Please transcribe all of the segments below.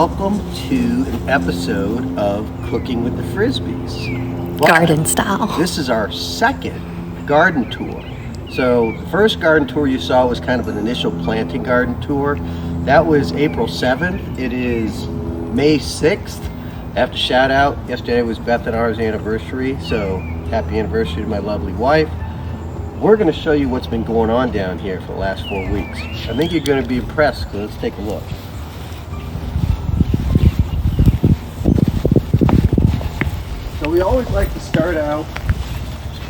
welcome to an episode of Cooking with the Frisbees. Garden style. This is our second garden tour. So the first garden tour you saw was kind of an initial planting garden tour. That was April 7th. It is May 6th. I have to shout out, yesterday was Beth and ours anniversary, so happy anniversary to my lovely wife. We're going to show you what's been going on down here for the last 4 weeks. I think you're going to be impressed, so let's take a look. So we always like to start out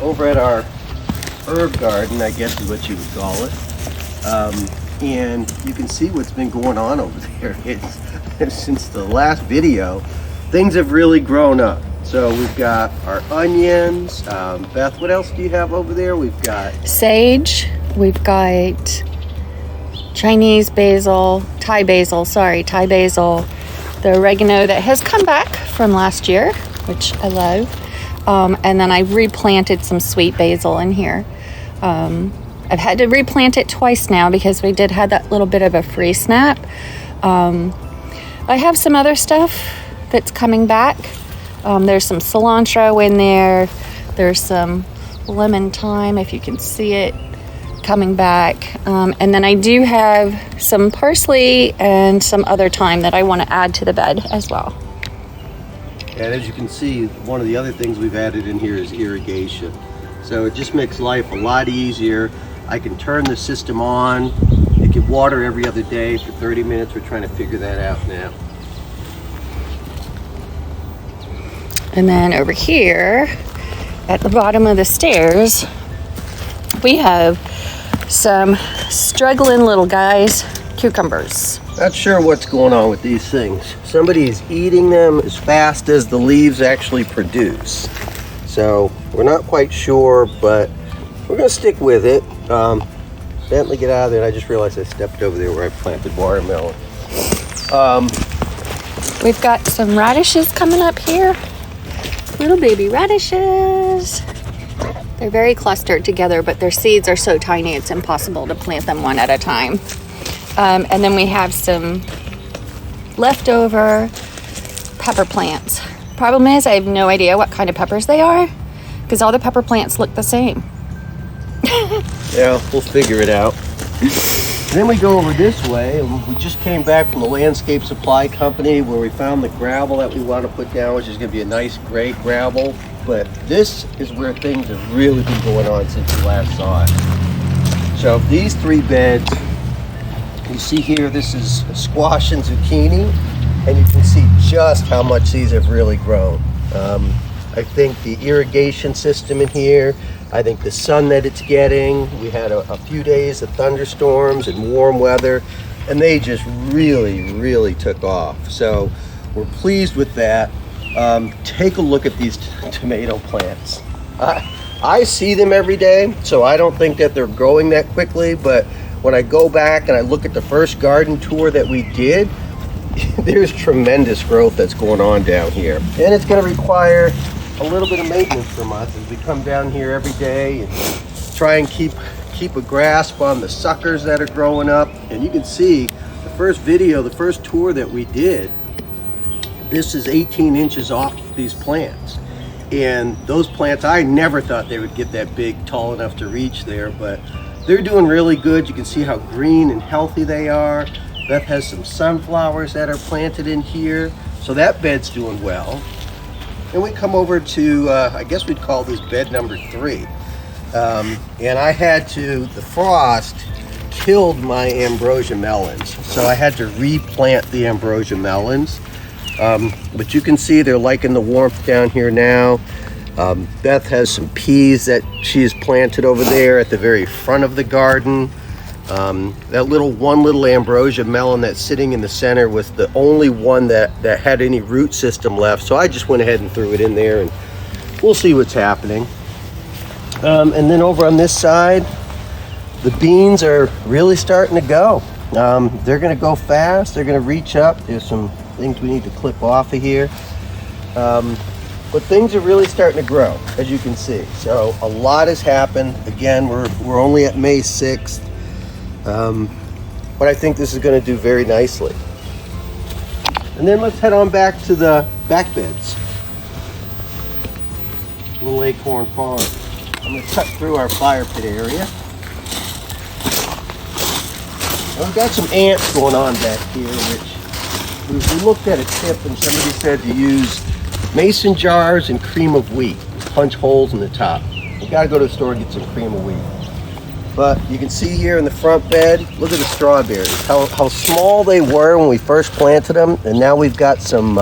over at our herb garden, I guess is what you would call it. And you can see what's been going on over there. Since the last video, things have really grown up. So we've got our onions. Beth, what else do you have over there? We've got sage. We've got Chinese basil, Thai basil. The oregano that has come back from last year, which I love. And then I replanted some sweet basil in here. I've had to replant it twice now because we did have that little bit of a freeze snap. I have some other stuff that's coming back. There's some cilantro in there. There's some lemon thyme, if you can see it, coming back. And then I do have some parsley and some other thyme that I want to add to the bed as well. And as you can see, one of the other things we've added in here is irrigation. So it just makes life a lot easier. I can turn the system on. It can water every other day for 30 minutes. We're trying to figure that out now. And then over here at the bottom of the stairs, we have some struggling little guys, cucumbers. Not sure what's going on with these things. Somebody is eating them as fast as the leaves actually produce. So we're not quite sure, but we're gonna stick with it. Bentley, get out of there. I just realized I stepped over there where I planted watermelon. We've got some radishes coming up here. Little baby radishes. They're very clustered together, but their seeds are so tiny it's impossible to plant them one at a time. And then we have some leftover pepper plants. Problem is, I have no idea what kind of peppers they are because all the pepper plants look the same. Yeah, we'll figure it out. Then we go over this way, and we just came back from the landscape supply company where we found the gravel that we want to put down, which is going to be a nice gray gravel. But this is where things have really been going on since we last saw it. So these three beds, you see here, this is squash and zucchini, and you can see just how much these have really grown. I think the irrigation system in here, I think the sun that it's getting, we had a few days of thunderstorms and warm weather, and they just really took off. So we're pleased with that. Take a look at these tomato plants. I see them every day, so I don't think that they're growing that quickly, but when I go back and I look at the first garden tour that we did, there's tremendous growth that's going on down here. And it's going to require a little bit of maintenance from us as we come down here every day and try and keep a grasp on the suckers that are growing up. And you can see the first video, the first tour that we did, this is 18 inches off these plants. And those plants, I never thought they would get that big, tall enough to reach there, but they're doing really good. You can see how green and healthy they are. Beth has some sunflowers that are planted in here, so that bed's doing well. Then we come over to, I guess we'd call this bed number 3. And I had to, the frost killed my ambrosia melons, so I had to replant the ambrosia melons. But you can see they're liking the warmth down here now. Beth has some peas that she has planted over there at the very front of the garden. That one little ambrosia melon that's sitting in the center was the only one that had any root system left. So I just went ahead and threw it in there, and we'll see what's happening. And then over on this side, the beans are really starting to go. They're going to go fast. They're going to reach up. There's some things we need to clip off of here. But things are really starting to grow, as you can see. So a lot has happened. Again, we're only at May 6th. But I think this is going to do very nicely. And then let's head on back to the back beds. Little Acorn Farm. I'm going to cut through our fire pit area. We've got some ants going on back here, which we looked at a tip and somebody said to use mason jars and cream of wheat. Punch holes in the top. You got to go to the store and get some cream of wheat. But you can see here in the front bed, look at the strawberries, how small they were when we first planted them, and now we've got some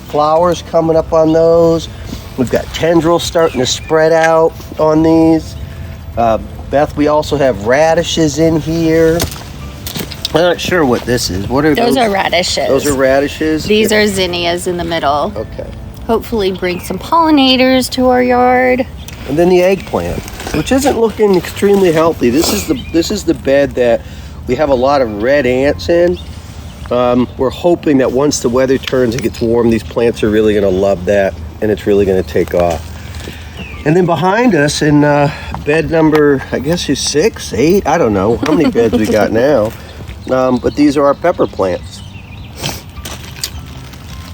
flowers coming up on those. We've got tendrils starting to spread out on these. Beth, we also have radishes in here. I'm not sure what this is. What are those? Those are radishes. Those are radishes? These are zinnias in the middle. Okay. Hopefully bring some pollinators to our yard. And then the eggplant, which isn't looking extremely healthy. This is the bed that we have a lot of red ants in. We're hoping that once the weather turns and gets warm, these plants are really going to love that, and it's really going to take off. And then behind us in bed number, I guess is 6, 8, I don't know how many beds we got now. But these are our pepper plants.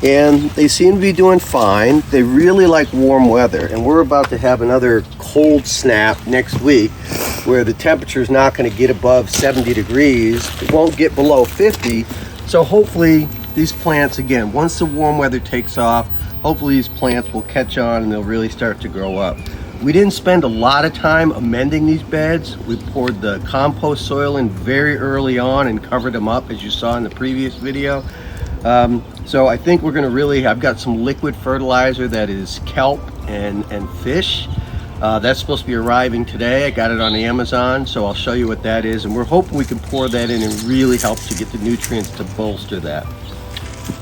And they seem to be doing fine. They really like warm weather, and we're about to have another cold snap next week where the temperature is not going to get above 70 degrees. It won't get below 50. So hopefully these plants, again, once the warm weather takes off, hopefully these plants will catch on and they'll really start to grow up. We didn't spend a lot of time amending these beds. We poured the compost soil in very early on and covered them up, as you saw in the previous video. So I think we're gonna I've got some liquid fertilizer that is kelp and fish. That's supposed to be arriving today. I got it on Amazon, so I'll show you what that is. And we're hoping we can pour that in and really help to get the nutrients to bolster that.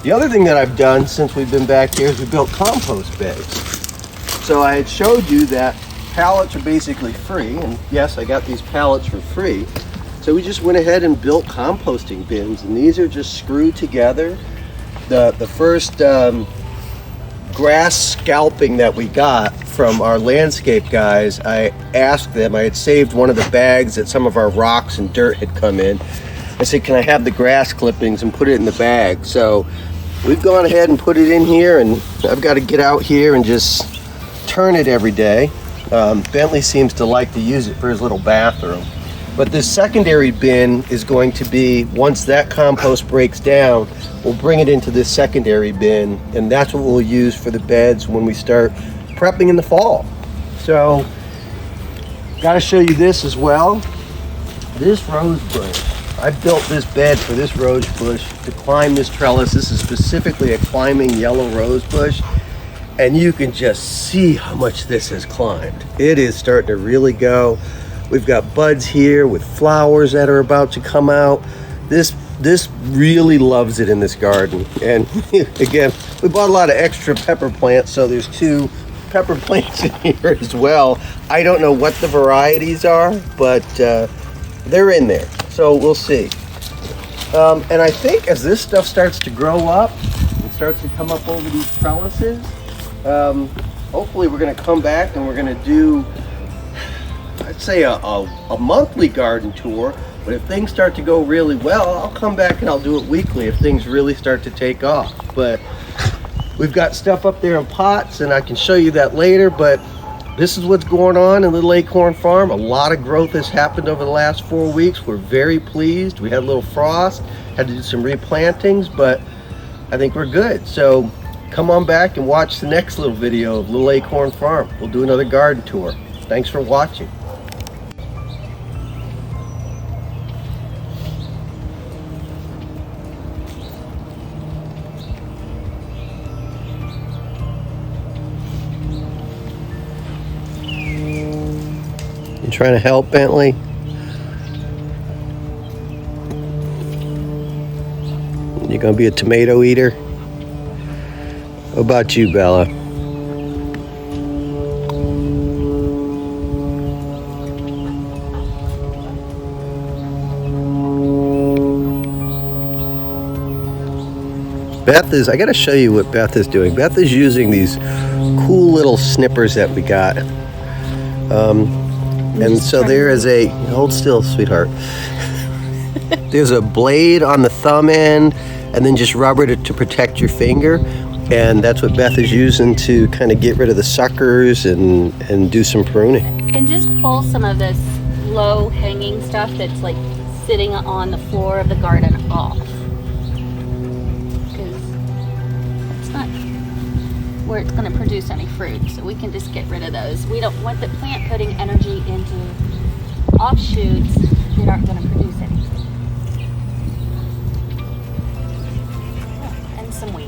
The other thing that I've done since we've been back here is we built compost beds. So I had showed you that pallets are basically free, and yes, I got these pallets for free. So we just went ahead and built composting bins, and these are just screwed together. The first grass scalping that we got from our landscape guys, I asked them, I had saved one of the bags that some of our rocks and dirt had come in. I said, can I have the grass clippings and put it in the bag? So we've gone ahead and put it in here, and I've got to get out here and just turn it every day. Bentley seems to like to use it for his little bathroom. But this secondary bin is going to be, once that compost breaks down, we'll bring it into this secondary bin, and that's what we'll use for the beds when we start prepping in the fall. So, gotta show you this as well. This rose bush. I built this bed for this rose bush to climb this trellis. This is specifically a climbing yellow rose bush, and you can just see how much this has climbed. It is starting to really go. We've got buds here with flowers that are about to come out. This really loves it in this garden. And again, we bought a lot of extra pepper plants, so there's 2 pepper plants in here as well. I don't know what the varieties are, but they're in there, so we'll see. And I think as this stuff starts to grow up and starts to come up over these trellises, hopefully we're going to come back and we're going to do, I'd say a monthly garden tour. But if things start to go really well, I'll come back and I'll do it weekly if things really start to take off. But we've got stuff up there in pots, and I can show you that later. But this is what's going on in Little Acorn Farm. A lot of growth has happened over the last 4 weeks. We're very pleased. We had a little frost, had to do some replantings, but I think we're good. So come on back and watch the next little video of Little Acorn Farm. We'll do another garden tour. Thanks for watching. You trying to help, Bentley? You gonna be a tomato eater? What about you, Bella? Beth is, I gotta show you what Beth is doing. Beth is using these cool little snippers that we got. And so there is a, hold still, sweetheart. There's a blade on the thumb end, and then just rubber to protect your finger. And that's what Beth is using to kind of get rid of the suckers and do some pruning. And just pull some of this low hanging stuff that's like sitting on the floor of the garden off. Because it's not where it's going to produce any fruit. So we can just get rid of those. We don't want the plant putting energy into offshoots that aren't going to produce anything. Oh, and some weeds.